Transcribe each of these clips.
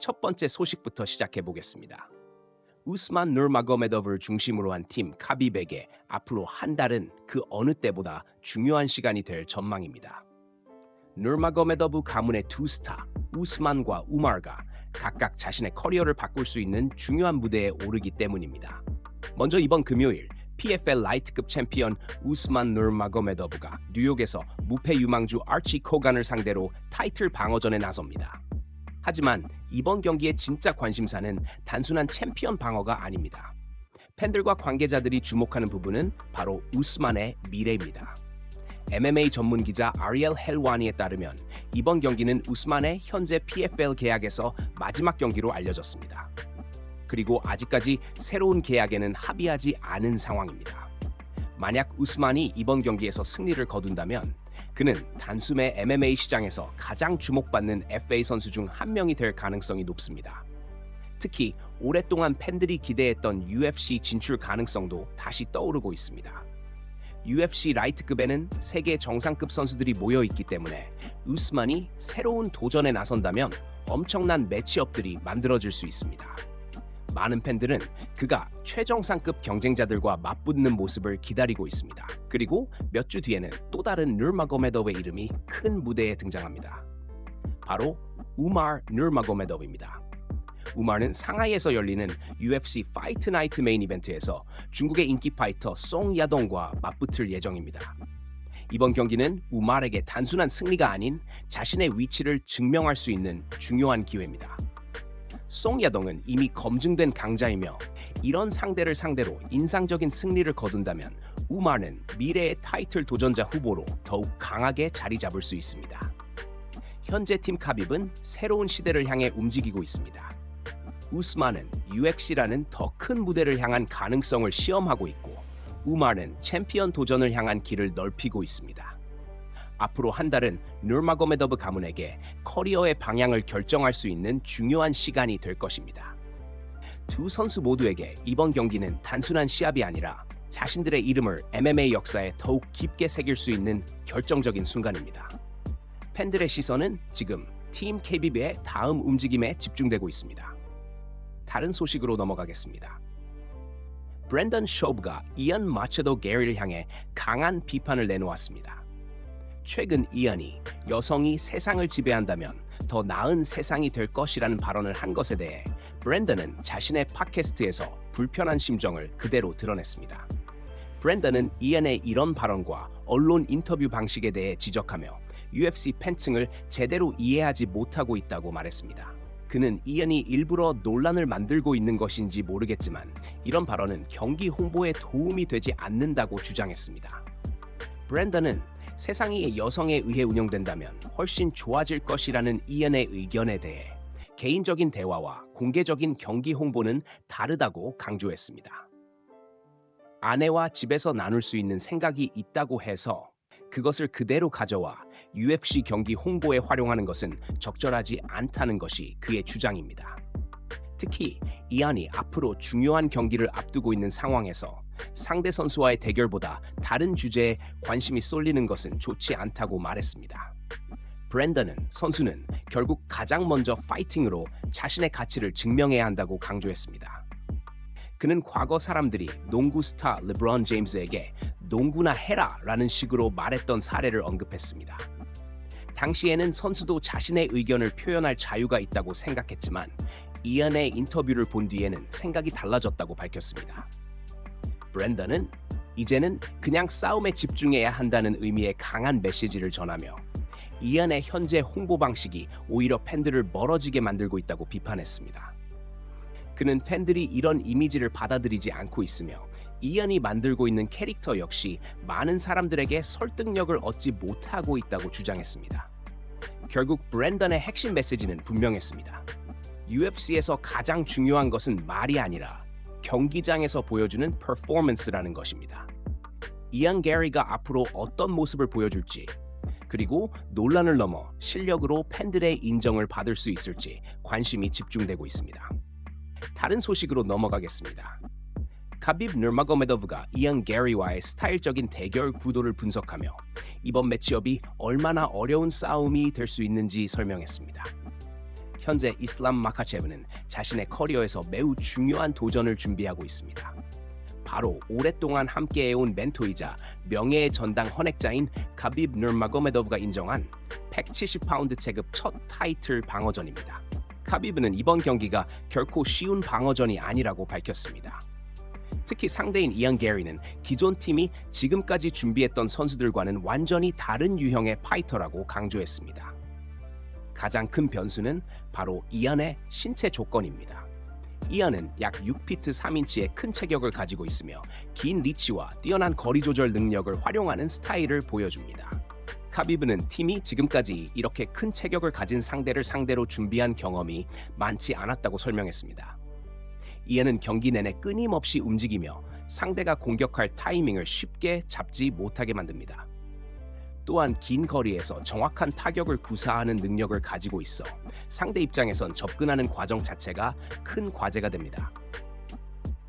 첫 번째 소식부터 시작해 보겠습니다. 우스만 누르마고메도브를 중심으로 한 팀 카빕에게 앞으로 한 달은 그 어느 때보다 중요한 시간이 될 전망입니다. 누르마고메도브 가문의 두 스타, 우스만과 우마르가 각각 자신의 커리어를 바꿀 수 있는 중요한 무대에 오르기 때문입니다. 먼저 이번 금요일 PFL 라이트급 챔피언 우스만 누르마고메도브가 뉴욕에서 무패 유망주 아치 코간을 상대로 타이틀 방어전에 나섭니다. 하지만 이번 경기의 진짜 관심사는 단순한 챔피언 방어가 아닙니다. 팬들과 관계자들이 주목하는 부분은 바로 우스만의 미래입니다. MMA 전문 기자 아리엘 헬와니에 따르면 이번 경기는 우스만의 현재 PFL 계약에서 마지막 경기로 알려졌습니다. 그리고 아직까지 새로운 계약에는 합의하지 않은 상황입니다. 만약 우스만이 이번 경기에서 승리를 거둔다면 그는 단숨에 MMA 시장에서 가장 주목받는 FA 선수 중 한 명이 될 가능성이 높습니다. 특히 오랫동안 팬들이 기대했던 UFC 진출 가능성도 다시 떠오르고 있습니다. UFC 라이트급에는 세계 정상급 선수들이 모여 있기 때문에 우스만이 새로운 도전에 나선다면 엄청난 매치업들이 만들어질 수 있습니다. 많은 팬들은 그가 최정상급 경쟁자들과 맞붙는 모습을 기다리고 있습니다. 그리고 몇 주 뒤에는 또 다른 누르마고메도브의 이름이 큰 무대에 등장합니다. 바로 우마르 누르마고메도브입니다. 우마르는 상하이에서 열리는 UFC 파이트 나이트 메인 이벤트에서 중국의 인기 파이터 송야동과 맞붙을 예정입니다. 이번 경기는 우마르에게 단순한 승리가 아닌 자신의 위치를 증명할 수 있는 중요한 기회입니다. 송야동은 이미 검증된 강자이며 이런 상대를 상대로 인상적인 승리를 거둔다면 우마르는 미래의 타이틀 도전자 후보로 더욱 강하게 자리 잡을 수 있습니다. 현재 팀 카빕은 새로운 시대를 향해 움직이고 있습니다. 우스만은 UFC라는 더 큰 무대를 향한 가능성을 시험하고 있고 우마르는 챔피언 도전을 향한 길을 넓히고 있습니다. 앞으로 한 달은 누르마고메도브 가문에게 커리어의 방향을 결정할 수 있는 중요한 시간이 될 것입니다. 두 선수 모두에게 이번 경기는 단순한 시합이 아니라 자신들의 이름을 MMA 역사에 더욱 깊게 새길 수 있는 결정적인 순간입니다. 팬들의 시선은 지금 팀 KBB의 다음 움직임에 집중되고 있습니다. 다른 소식으로 넘어가겠습니다. 브랜던 쇼브가 이안 마체도 게리를 향해 강한 비판을 내놓았습니다. 최근 이안이 여성이 세상을 지배한다면 더 나은 세상이 될 것이라는 발언을 한 것에 대해 브랜던은 자신의 팟캐스트에서 불편한 심정을 그대로 드러냈습니다. 브랜던은 이안의 이런 발언과 언론 인터뷰 방식에 대해 지적하며 UFC 팬층을 제대로 이해하지 못하고 있다고 말했습니다. 그는 이안이 일부러 논란을 만들고 있는 것인지 모르겠지만 이런 발언은 경기 홍보에 도움이 되지 않는다고 주장했습니다. 브랜던은 세상이 여성에 의해 운영된다면 훨씬 좋아질 것이라는 이안의 의견에 대해 개인적인 대화와 공개적인 경기 홍보는 다르다고 강조했습니다. 아내와 집에서 나눌 수 있는 생각이 있다고 해서 그것을 그대로 가져와 UFC 경기 홍보에 활용하는 것은 적절하지 않다는 것이 그의 주장입니다. 특히 이안이 앞으로 중요한 경기를 앞두고 있는 상황에서 상대 선수와의 대결보다 다른 주제에 관심이 쏠리는 것은 좋지 않다고 말했습니다. 브랜던은 선수는 결국 가장 먼저 파이팅으로 자신의 가치를 증명해야 한다고 강조했습니다. 그는 과거 사람들이 농구 스타 르브론 제임스에게 농구나 해라 라는 식으로 말했던 사례를 언급했습니다. 당시에는 선수도 자신의 의견을 표현할 자유가 있다고 생각했지만 이안의 인터뷰를 본 뒤에는 생각이 달라졌다고 밝혔습니다. 브랜던은 이제는 그냥 싸움에 집중해야 한다는 의미의 강한 메시지를 전하며 이안의 현재 홍보 방식이 오히려 팬들을 멀어지게 만들고 있다고 비판했습니다. 그는 팬들이 이런 이미지를 받아들이지 않고 있으며 이안이 만들고 있는 캐릭터 역시 많은 사람들에게 설득력을 얻지 못하고 있다고 주장했습니다. 결국 브랜던의 핵심 메시지는 분명했습니다. UFC에서 가장 중요한 것은 말이 아니라 경기장에서 보여주는 퍼포먼스라는 것입니다. 이안 게리가 앞으로 어떤 모습을 보여줄지 그리고 논란을 넘어 실력으로 팬들의 인정을 받을 수 있을지 관심이 집중되고 있습니다. 다른 소식으로 넘어가겠습니다. 카빕 누르마고메도브가 이안 게리와의 스타일적인 대결 구도를 분석하며 이번 매치업이 얼마나 어려운 싸움이 될 수 있는지 설명했습니다. 현재 이슬람 마카체브는 자신의 커리어에서 매우 중요한 도전을 준비하고 있습니다. 바로 오랫동안 함께해온 멘토이자 명예의 전당 헌액자인 카비브 누르마고메도브가 인정한 170파운드 체급 첫 타이틀 방어전입니다. 카비브는 이번 경기가 결코 쉬운 방어전이 아니라고 밝혔습니다. 특히 상대인 이안 게리는 기존 팀이 지금까지 준비했던 선수들과는 완전히 다른 유형의 파이터라고 강조했습니다. 가장 큰 변수는 바로 이안의 신체 조건입니다. 이안은 약 6피트 3인치의 큰 체격을 가지고 있으며 긴 리치와 뛰어난 거리 조절 능력을 활용하는 스타일을 보여줍니다. 카비브는 팀이 지금까지 이렇게 큰 체격을 가진 상대를 상대로 준비한 경험이 많지 않았다고 설명했습니다. 이안은 경기 내내 끊임없이 움직이며 상대가 공격할 타이밍을 쉽게 잡지 못하게 만듭니다. 또한 긴 거리에서 정확한 타격을 구사하는 능력을 가지고 있어 상대 입장에선 접근하는 과정 자체가 큰 과제가 됩니다.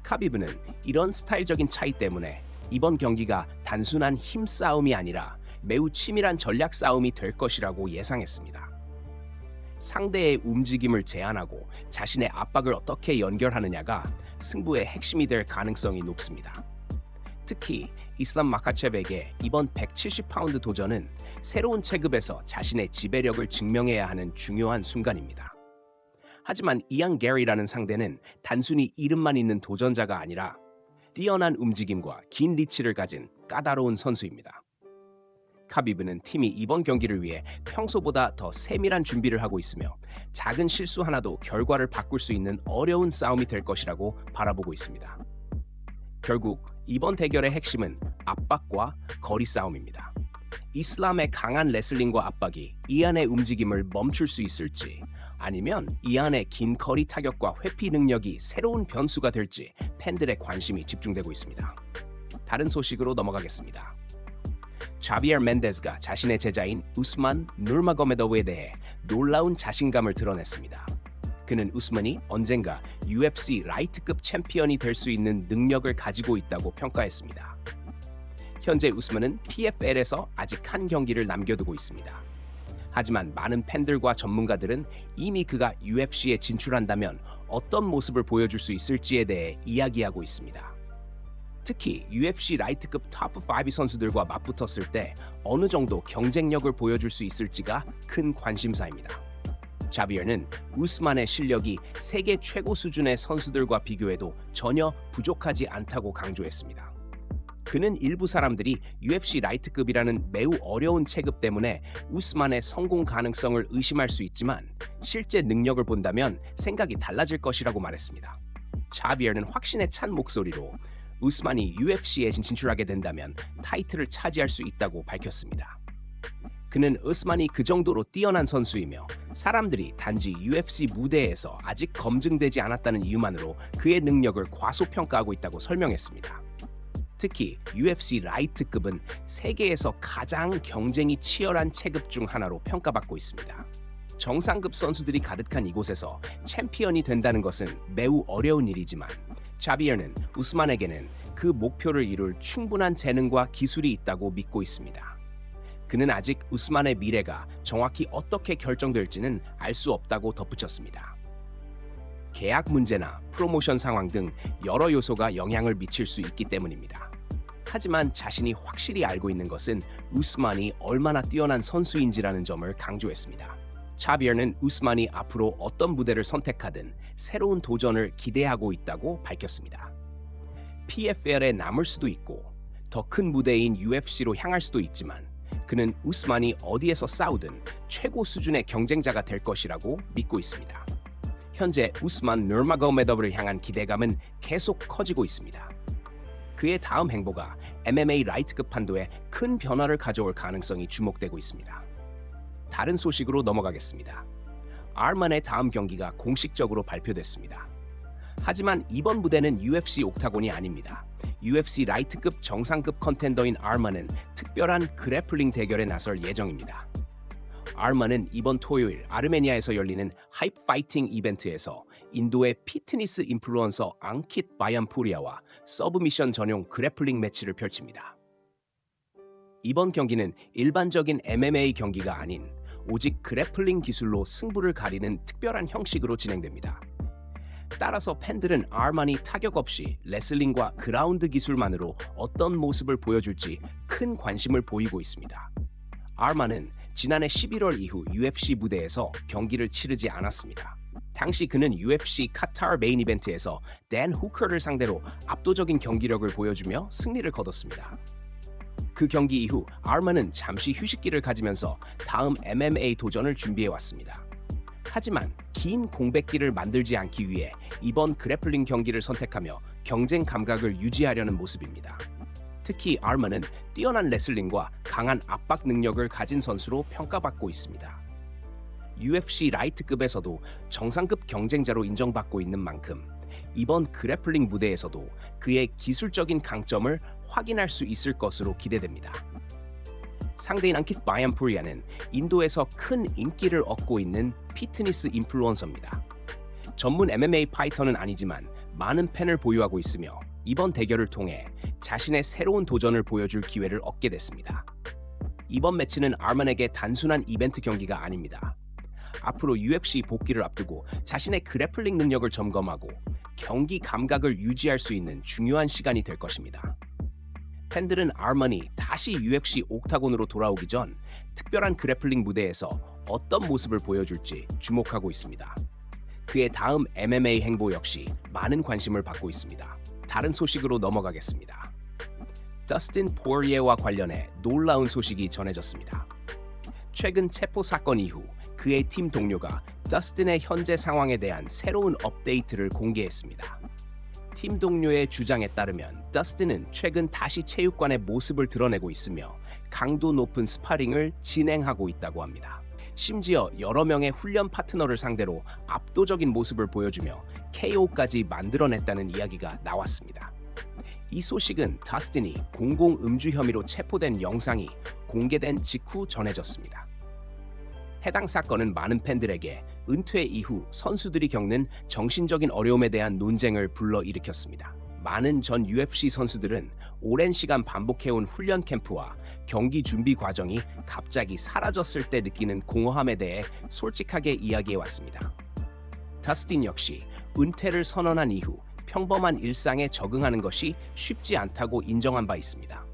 카비브는 이런 스타일적인 차이 때문에 이번 경기가 단순한 힘싸움이 아니라 매우 치밀한 전략 싸움이 될 것이라고 예상했습니다. 상대의 움직임을 제한하고 자신의 압박을 어떻게 연결하느냐가 승부의 핵심이 될 가능성이 높습니다. 특히 이슬람 마카체브에게 이번 170파운드 도전은 새로운 체급에서 자신의 지배력을 증명해야 하는 중요한 순간입니다. 하지만 이안 게리라는 상대는 단순히 이름만 있는 도전자가 아니라 뛰어난 움직임과 긴 리치를 가진 까다로운 선수입니다. 카비브는 팀이 이번 경기를 위해 평소보다 더 세밀한 준비를 하고 있으며 작은 실수 하나도 결과를 바꿀 수 있는 어려운 싸움이 될 것이라고 바라보고 있습니다. 결국 이번 대결의 핵심은 압박과 거리 싸움입니다. 이슬람의 강한 레슬링과 압박이 이안의 움직임을 멈출 수 있을지 아니면 이안의 긴 거리 타격과 회피 능력이 새로운 변수가 될지 팬들의 관심이 집중되고 있습니다. 다른 소식으로 넘어가겠습니다. 자비에르 멘데스가 자신의 제자인 우스만 누르마고메도브에 대해 놀라운 자신감을 드러냈습니다. 그는 우스만이 언젠가 UFC 라이트급 챔피언이 될 수 있는 능력을 가지고 있다고 평가했습니다. 현재 우스만은 PFL에서 아직 한 경기를 남겨두고 있습니다. 하지만 많은 팬들과 전문가들은 이미 그가 UFC에 진출한다면 어떤 모습을 보여줄 수 있을지에 대해 이야기하고 있습니다. 특히 UFC 라이트급 top 5 선수들과 맞붙었을 때 어느 정도 경쟁력을 보여줄 수 있을지가 큰 관심사입니다. 자비에르는 우스만의 실력이 세계 최고 수준의 선수들과 비교해도 전혀 부족하지 않다고 강조했습니다. 그는 일부 사람들이 UFC 라이트급이라는 매우 어려운 체급 때문에 우스만의 성공 가능성을 의심할 수 있지만 실제 능력을 본다면 생각이 달라질 것이라고 말했습니다. 자비에르는 확신에 찬 목소리로 우스만이 UFC에 진출하게 된다면 타이틀을 차지할 수 있다고 밝혔습니다. 그는 우스만이 그 정도로 뛰어난 선수이며 사람들이 단지 UFC 무대에서 아직 검증되지 않았다는 이유만으로 그의 능력을 과소평가하고 있다고 설명했습니다. 특히 UFC 라이트급은 세계에서 가장 경쟁이 치열한 체급 중 하나로 평가받고 있습니다. 정상급 선수들이 가득한 이곳에서 챔피언이 된다는 것은 매우 어려운 일이지만 자비에르는 우스만에게는 그 목표를 이룰 충분한 재능과 기술이 있다고 믿고 있습니다. 그는 아직 우스만의 미래가 정확히 어떻게 결정될지는 알 수 없다고 덧붙였습니다. 계약 문제나 프로모션 상황 등 여러 요소가 영향을 미칠 수 있기 때문입니다. 하지만 자신이 확실히 알고 있는 것은 우스만이 얼마나 뛰어난 선수인지라는 점을 강조했습니다. 자비에르는 우스만이 앞으로 어떤 무대를 선택하든 새로운 도전을 기대하고 있다고 밝혔습니다. PFL에 남을 수도 있고 더 큰 무대인 UFC로 향할 수도 있지만 그는 우스만이 어디에서 싸우든 최고 수준의 경쟁자가 될 것이라고 믿고 있습니다. 현재 우스만 누르마고메도브를 향한 기대감은 계속 커지고 있습니다. 그의 다음 행보가 MMA 라이트급 판도에 큰 변화를 가져올 가능성이 주목되고 있습니다. 다른 소식으로 넘어가겠습니다. 아르만의 다음 경기가 공식적으로 발표됐습니다. 하지만 이번 무대는 UFC 옥타곤이 아닙니다. UFC 라이트급 정상급 컨텐더인 아르만은 특별한 그래플링 대결에 나설 예정입니다. 아르만은 이번 토요일 아르메니아에서 열리는 하이프 파이팅 이벤트에서 인도의 피트니스 인플루언서 앙킷 바얀푸리아와 서브미션 전용 그래플링 매치를 펼칩니다. 이번 경기는 일반적인 MMA 경기가 아닌 오직 그래플링 기술로 승부를 가리는 특별한 형식으로 진행됩니다. 따라서 팬들은 아르만이 타격 없이 레슬링과 그라운드 기술만으로 어떤 모습을 보여줄지 큰 관심을 보이고 있습니다. 아르만은 지난해 11월 이후 UFC 무대에서 경기를 치르지 않았습니다. 당시 그는 UFC 카타르 메인 이벤트에서 댄 후커를 상대로 압도적인 경기력을 보여주며 승리를 거뒀습니다. 그 경기 이후 아르만은 잠시 휴식기를 가지면서 다음 MMA 도전을 준비해왔습니다. 하지만 긴 공백기를 만들지 않기 위해 이번 그래플링 경기를 선택하며 경쟁 감각을 유지하려는 모습입니다. 특히 아르만은 뛰어난 레슬링과 강한 압박 능력을 가진 선수로 평가받고 있습니다. UFC 라이트급에서도 정상급 경쟁자로 인정받고 있는 만큼 이번 그래플링 무대에서도 그의 기술적인 강점을 확인할 수 있을 것으로 기대됩니다. 상대인 안킷 바얀푸리아는 인도에서 큰 인기를 얻고 있는 피트니스 인플루언서입니다. 전문 MMA 파이터는 아니지만 많은 팬을 보유하고 있으며 이번 대결을 통해 자신의 새로운 도전을 보여줄 기회를 얻게 됐습니다. 이번 매치는 아르만에게 단순한 이벤트 경기가 아닙니다. 앞으로 UFC 복귀를 앞두고 자신의 그래플링 능력을 점검하고 경기 감각을 유지할 수 있는 중요한 시간이 될 것입니다. 팬들은 아르만이 다시 UFC 옥타곤으로 돌아오기 전 특별한 그래플링 무대에서 어떤 모습을 보여줄지 주목하고 있습니다. 그의 다음 MMA 행보 역시 많은 관심을 받고 있습니다. 다른 소식으로 넘어가겠습니다. 더스틴 포리에와 관련해 놀라운 소식이 전해졌습니다. 최근 체포 사건 이후 그의 팀 동료가 더스틴의 현재 상황에 대한 새로운 업데이트를 공개했습니다. 팀 동료의 주장에 따르면 더스틴은 최근 다시 체육관의 모습을 드러내고 있으며 강도 높은 스파링을 진행하고 있다고 합니다. 심지어 여러 명의 훈련 파트너를 상대로 압도적인 모습을 보여주며 KO까지 만들어냈다는 이야기가 나왔습니다. 이 소식은 더스틴이 공공 음주 혐의로 체포된 영상이 공개된 직후 전해졌습니다. 해당 사건은 많은 팬들에게 은퇴 이후 선수들이 겪는 정신적인 어려움에 대한 논쟁을 불러일으켰습니다. 많은 전 UFC 선수들은 오랜 시간 반복해온 훈련 캠프와 경기 준비 과정이 갑자기 사라졌을 때 느끼는 공허함에 대해 솔직하게 이야기해왔습니다. 더스틴 역시 은퇴를 선언한 이후 평범한 일상에 적응하는 것이 쉽지 않다고 인정한 바 있습니다.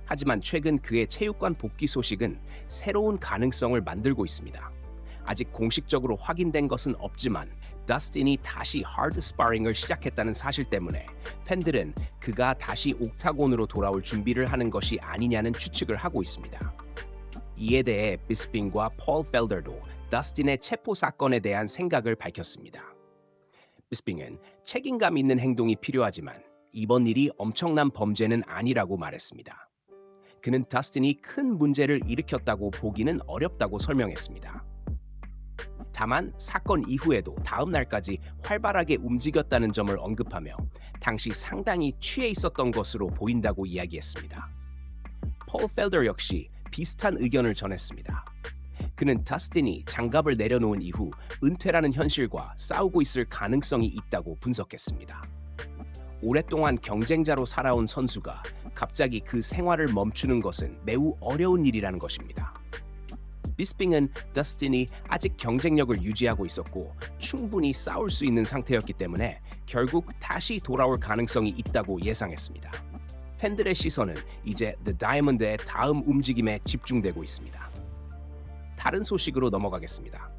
하지만 최근 그의 체육관 복귀 소식은 새로운 가능성을 만들고 있습니다. 아직 공식적으로 확인된 것은 없지만 더스틴이 다시 하드 스파링을 시작했다는 사실 때문에 팬들은 그가 다시 옥타곤으로 돌아올 준비를 하는 것이 아니냐는 추측을 하고 있습니다. 이에 대해 비스핑과 폴 펠더도 더스틴의 체포 사건에 대한 생각을 밝혔습니다. 비스핑은 책임감 있는 행동이 필요하지만 이번 일이 엄청난 범죄는 아니라고 말했습니다. 그는 더스틴이 큰 문제를 일으켰다고 보기는 어렵다고 설명했습니다. 다만 사건 이후에도 다음 날까지 활발하게 움직였다는 점을 언급하며 당시 상당히 취해 있었던 것으로 보인다고 이야기했습니다. 폴 펠더 역시 비슷한 의견을 전했습니다. 그는 더스틴이 장갑을 내려놓은 이후 은퇴라는 현실과 싸우고 있을 가능성이 있다고 분석했습니다. 오랫동안 경쟁자로 살아온 선수가 갑자기 그 생활을 멈추는 것은 매우 어려운 일이라는 것입니다. 비스핑은 더스틴이 아직 경쟁력을 유지하고 있었고 충분히 싸울 수 있는 상태였기 때문에 결국 다시 돌아올 가능성이 있다고 예상했습니다. 팬들의 시선은 이제 The Diamond의 다음 움직임에 집중되고 있습니다. 다른 소식으로 넘어가겠습니다.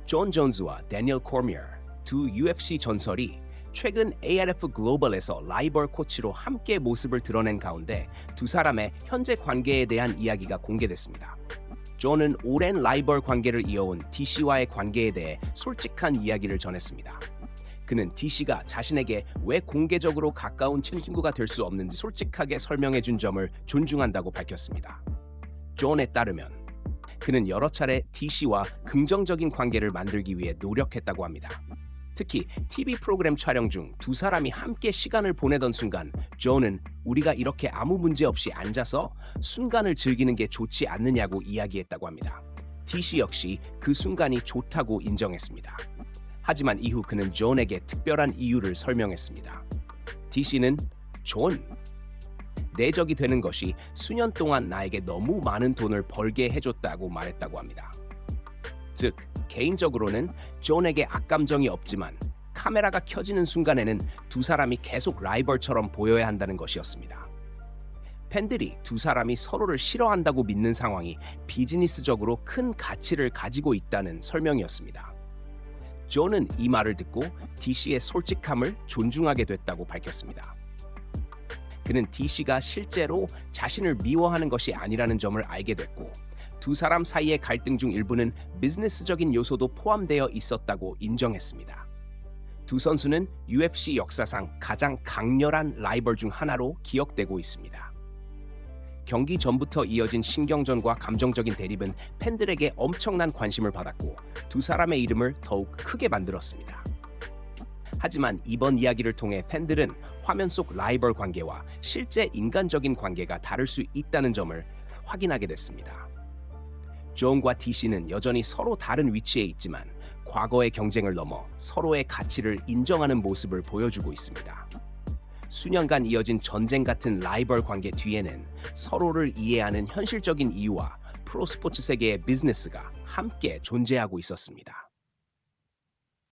존 존스와 데니얼 코미어, 두 UFC 전설이 최근 ALF 글로벌에서 라이벌 코치로 함께 모습을 드러낸 가운데 두 사람의 현재 관계에 대한 이야기가 공개됐습니다. 존은 오랜 라이벌 관계를 이어온 DC와의 관계에 대해 솔직한 이야기를 전했습니다. 그는 DC가 자신에게 왜 공개적으로 가까운 친구가 될 수 없는지 솔직하게 설명해준 점을 존중한다고 밝혔습니다. 존에 따르면 그는 여러 차례 DC와 긍정적인 관계를 만들기 위해 노력했다고 합니다. 특히 TV 프로그램 촬영 중 두 사람이 함께 시간을 보내던 순간 존은 우리가 이렇게 아무 문제 없이 앉아서 순간을 즐기는 게 좋지 않느냐고 이야기했다고 합니다. DC 역시 그 순간이 좋다고 인정했습니다. 하지만 이후 그는 존에게 특별한 이유를 설명했습니다. DC는 존, 내적이 되는 것이 수년 동안 나에게 너무 많은 돈을 벌게 해줬다고 말했다고 합니다. 즉, 개인적으로는 존에게 악감정이 없지만 카메라가 켜지는 순간에는 두 사람이 계속 라이벌처럼 보여야 한다는 것이었습니다. 팬들이 두 사람이 서로를 싫어한다고 믿는 상황이 비즈니스적으로 큰 가치를 가지고 있다는 설명이었습니다. 존은 이 말을 듣고 DC의 솔직함을 존중하게 됐다고 밝혔습니다. 그는 DC가 실제로 자신을 미워하는 것이 아니라는 점을 알게 됐고, 두 사람 사이의 갈등 중 일부는 비즈니스적인 요소도 포함되어 있었다고 인정했습니다. 두 선수는 UFC 역사상 가장 강렬한 라이벌 중 하나로 기억되고 있습니다. 경기 전부터 이어진 신경전과 감정적인 대립은 팬들에게 엄청난 관심을 받았고 두 사람의 이름을 더욱 크게 만들었습니다. 하지만 이번 이야기를 통해 팬들은 화면 속 라이벌 관계와 실제 인간적인 관계가 다를 수 있다는 점을 확인하게 됐습니다. 존과 DC는 여전히 서로 다른 위치에 있지만 과거의 경쟁을 넘어 서로의 가치를 인정하는 모습을 보여주고 있습니다. 수년간 이어진 전쟁 같은 라이벌 관계 뒤에는 서로를 이해하는 현실적인 이유와 프로스포츠 세계의 비즈니스가 함께 존재하고 있었습니다.